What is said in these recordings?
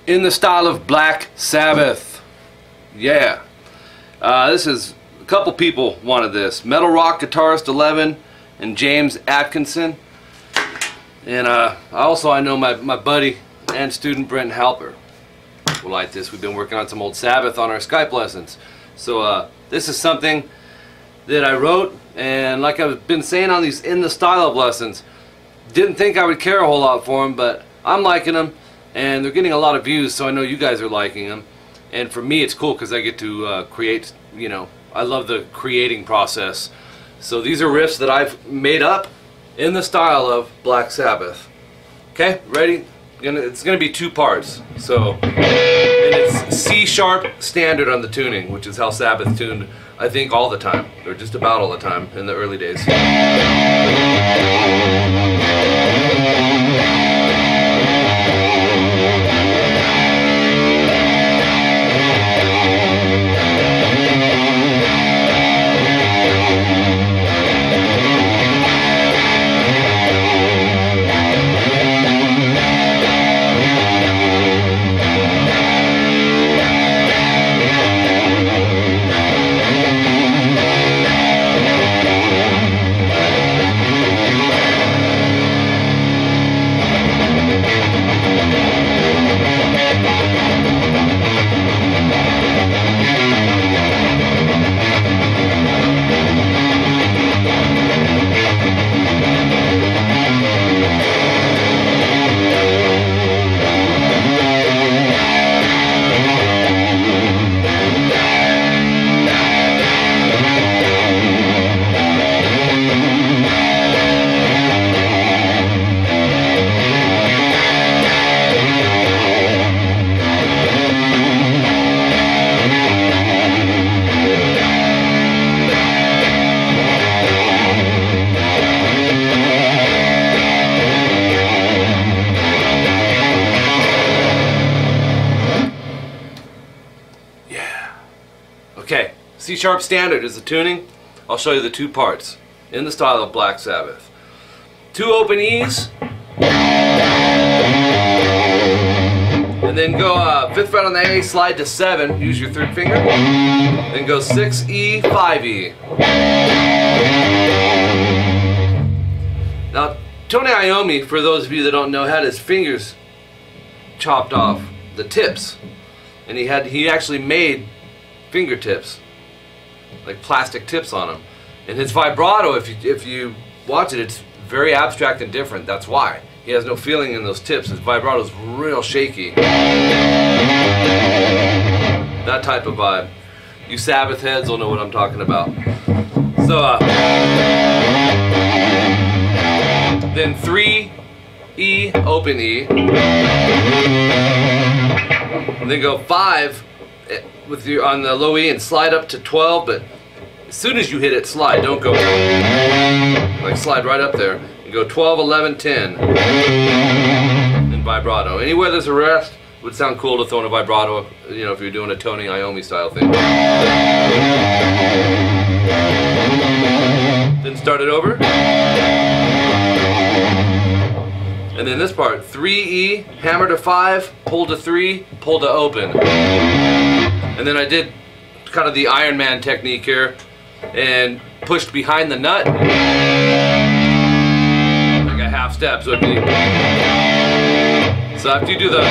in the style of Black Sabbath. Yeah. This is, a couple people wanted this. Metal Rock Guitarist 11 and James Atkinson. And I know my buddy and student Brent Halper will like this. We've been working on some old Sabbath on our Skype lessons. So this is something that I wrote, and like I've been saying on these in the style of lessons, didn't think I would care a whole lot for them, but I'm liking them and they're getting a lot of views, so I know you guys are liking them. And for me it's cool because I get to create, you know, I love the creating process. So these are riffs that I've made up in the style of Black Sabbath. Okay, ready? It's gonna be two parts. So, and it's C sharp standard on the tuning, which is how Sabbath tuned, I think, all the time, or just about all the time in the early days. Okay, C sharp standard is the tuning. I'll show you the two parts in the style of Black Sabbath. Two open E's, and then go 5th fret on the A, slide to 7, use your 3rd finger, then go 6 E, 5 E. Now, Tony Iommi, for those of you that don't know, had his fingers chopped off, the tips, and he actually made fingertips, like plastic tips on them. And his vibrato, if you watch it, it's very abstract and different. That's why he has no feeling in those tips. His vibrato is real shaky. That type of vibe. You Sabbath heads will know what I'm talking about. So then 3 E, open E, and then go 5 with your on the low E and slide up to 12, but as soon as you hit it, slide, don't go like slide right up there, and go 12, 11, 10 and vibrato. Anywhere there's a rest would sound cool to throw in a vibrato, you know, if you're doing a Tony Iommi style thing. Then start it over, and then this part, 3 E, hammer to 5, pull to 3, pull to open. And then I did kind of the Iron Man technique here and pushed behind the nut like a half step. So after you do the,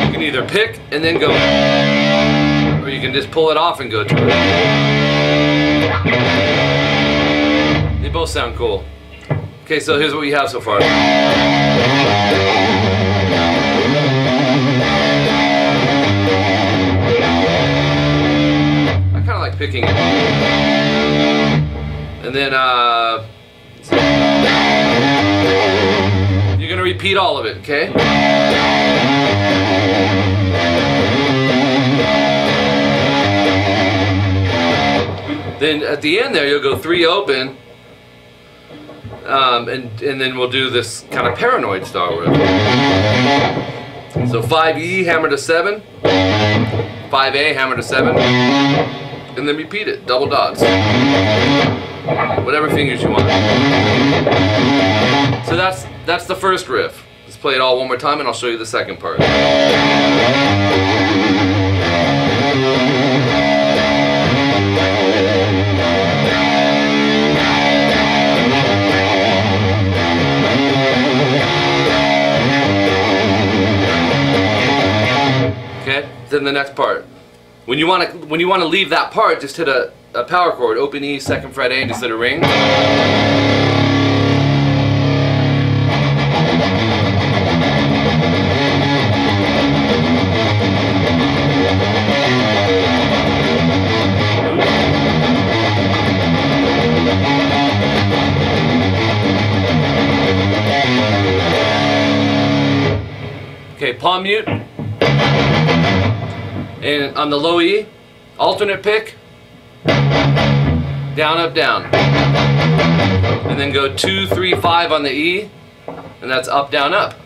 you can either pick and then go, or you can just pull it off and go to it. They both sound cool. Okay, so here's what we have so far. Picking it. And then you're gonna repeat all of it, okay? Then at the end there you'll go 3 open, and then we'll do this kind of paranoid style riff. So 5 E, hammer to 7, 5 A, hammer to 7, and then repeat it, double dots. Whatever fingers you want. So that's the first riff. It's play it all one more time and I'll show you the second part. Okay, then the next part. When you want to leave that part, just hit a power chord, open E, 2nd fret A, and just hit a ring. Okay, palm mute. And on the low E, alternate pick, down, up, down. And then go 2, 3, 5 on the E, and that's up, down, up.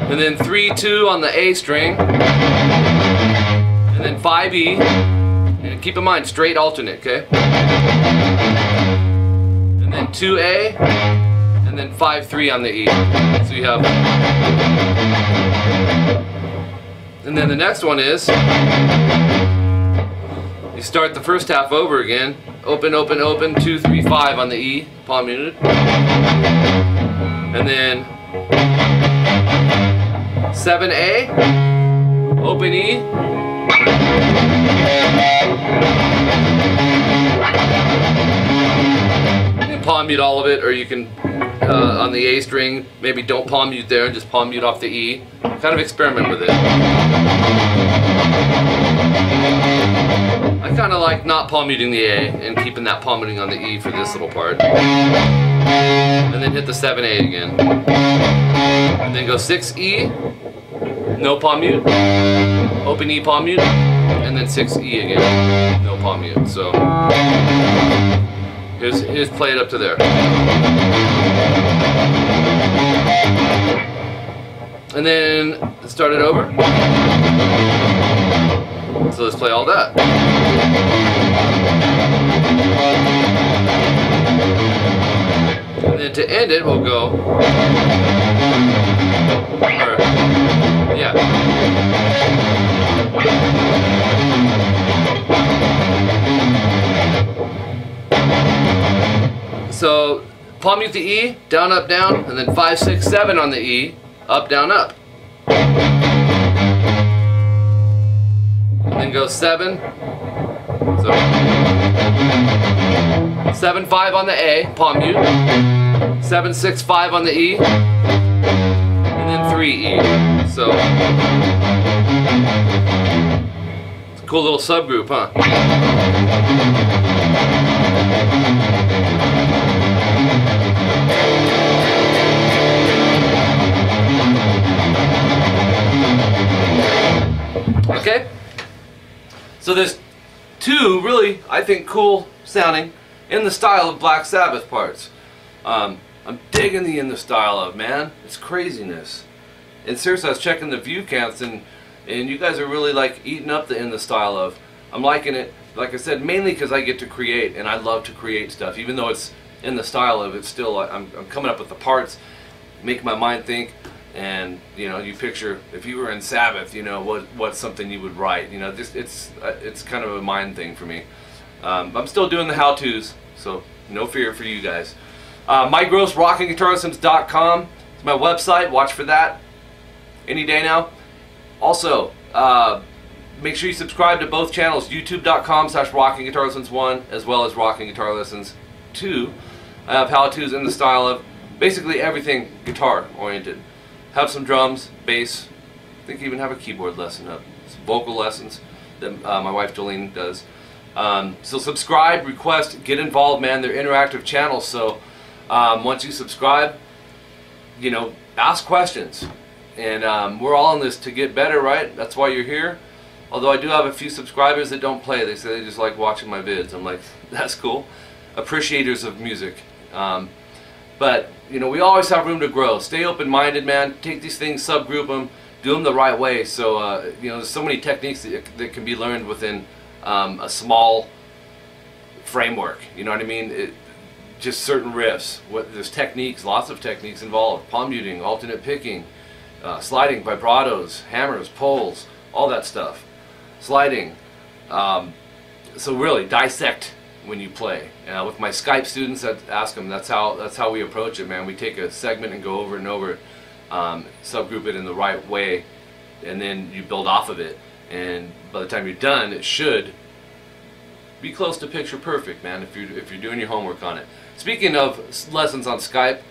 And then 3, 2 on the A string, and then 5 E, and keep in mind, straight alternate, okay? And then 2 A, and then 5, 3 on the E. So you have, and then the next one is, you start the first half over again, open, open, open, 2, 3, 5 on the E, palm muted, and then 7A, open E, and palm mute all of it, or you can on the A string, maybe don't palm mute there and just palm mute off the E. Kind of experiment with it. I kind of like not palm muting the A and keeping that palm muting on the E for this little part. And then hit the 7A again. And then go 6E, no palm mute, open E palm mute, and then 6E again, no palm mute. So here's play it up to there. And then start it over. So let's play all that. And then to end it, we'll go. Yeah. So palm mute the E, down, up, down, and then 5, 6, 7 on the E, up, down, up. And then go 7. So 7, 5 on the A, palm mute. 7, 6, 5 on the E, and then 3 E. So it's a cool little subgroup, huh? Okay, so there's two really, I think, cool sounding in the style of Black Sabbath parts. I'm digging the in the style of, man. It's craziness. And seriously, I was checking the view counts, and you guys are really like eating up the in the style of. I'm liking it, like I said, mainly because I get to create, and I love to create stuff. Even though it's in the style of, it's still, I'm coming up with the parts, make my mind think. And you know, you picture if you were in Sabbath, you know, what's something you would write. You know, just it's kind of a mind thing for me. I'm still doing the how-tos, so no fear for you guys. MyGrossRockingGuitarLessons.com is my website. Watch for that any day now. Also, make sure you subscribe to both channels, YouTube.com/RockingGuitarLessons1 as well as Rocking Guitar Lessons 2. I have how-tos in the style of basically everything guitar oriented. Have some drums, bass, I think even have a keyboard lesson up. Some vocal lessons that my wife Jolene does. So subscribe, request, get involved, man. They're interactive channels, so once you subscribe, you know, ask questions. And we're all in this to get better, right? That's why you're here. Although I do have a few subscribers that don't play. They say they just like watching my vids. I'm like, that's cool. Appreciators of music. But, you know, we always have room to grow. Stay open-minded, man. Take these things, subgroup them, do them the right way. So, you know, there's so many techniques that can be learned within a small framework. You know what I mean? just certain riffs. There's techniques, lots of techniques involved. Palm muting, alternate picking, sliding, vibratos, hammers, pulls, all that stuff. Sliding. So really dissect when you play. With my Skype students, I ask them. That's how we approach it, man. We take a segment and go over and over, subgroup it in the right way, and then you build off of it. And by the time you're done, it should be close to picture perfect, man, if you're doing your homework on it. Speaking of lessons on Skype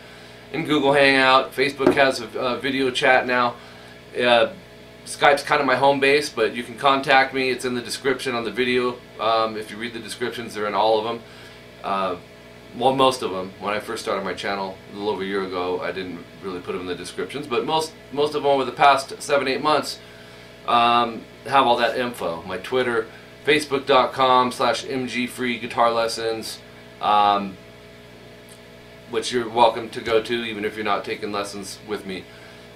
and Google Hangout, Facebook has a video chat now. Skype's kind of my home base, but you can contact me. It's in the description on the video. If you read the descriptions, they're in all of them. Well, most of them. When I first started my channel a little over a year ago, I didn't really put them in the descriptions, but most of them over the past 7-8 months have all that info. My Twitter, Facebook.com/mgfreeguitarlessons, which you're welcome to go to even if you're not taking lessons with me.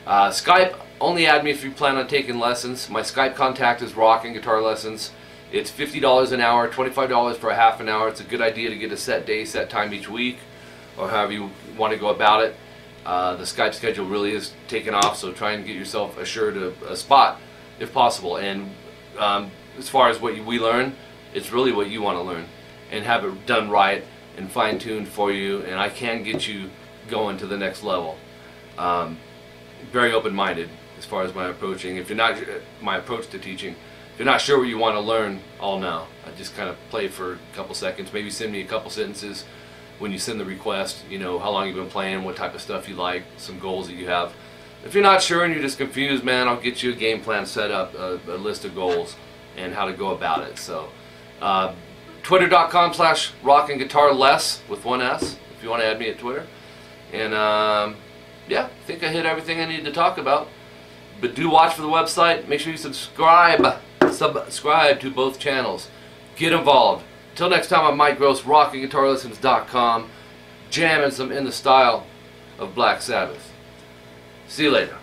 Skype, only add me if you plan on taking lessons. My Skype contact is Rockin' Guitar Lessons. It's $50 an hour, $25 for a half an hour. It's a good idea to get a set day, set time each week, or however you want to go about it. The Skype schedule really is taking off, so try and get yourself assured of a spot if possible. And as far as what we learn, it's really what you want to learn, and have it done right and fine-tuned for you, and I can get you going to the next level. Very open-minded as far as my approaching. If you're not, my approach to teaching, if you're not sure what you want to learn, I'll know. I just kind of play for a couple seconds, maybe send me a couple sentences when you send the request, you know, how long you've been playing, what type of stuff you like, some goals that you have. If you're not sure and you're just confused, man, I'll get you a game plan set up, a list of goals and how to go about it. So Twitter.com/rockinguitarless with one S if you want to add me at Twitter. And yeah, I think I hit everything I needed to talk about. But do watch for the website. Make sure you subscribe to both channels. Get involved. Till next time, I'm Mike Gross, rockinguitarlessons.com, jamming some in the style of Black Sabbath. See you later.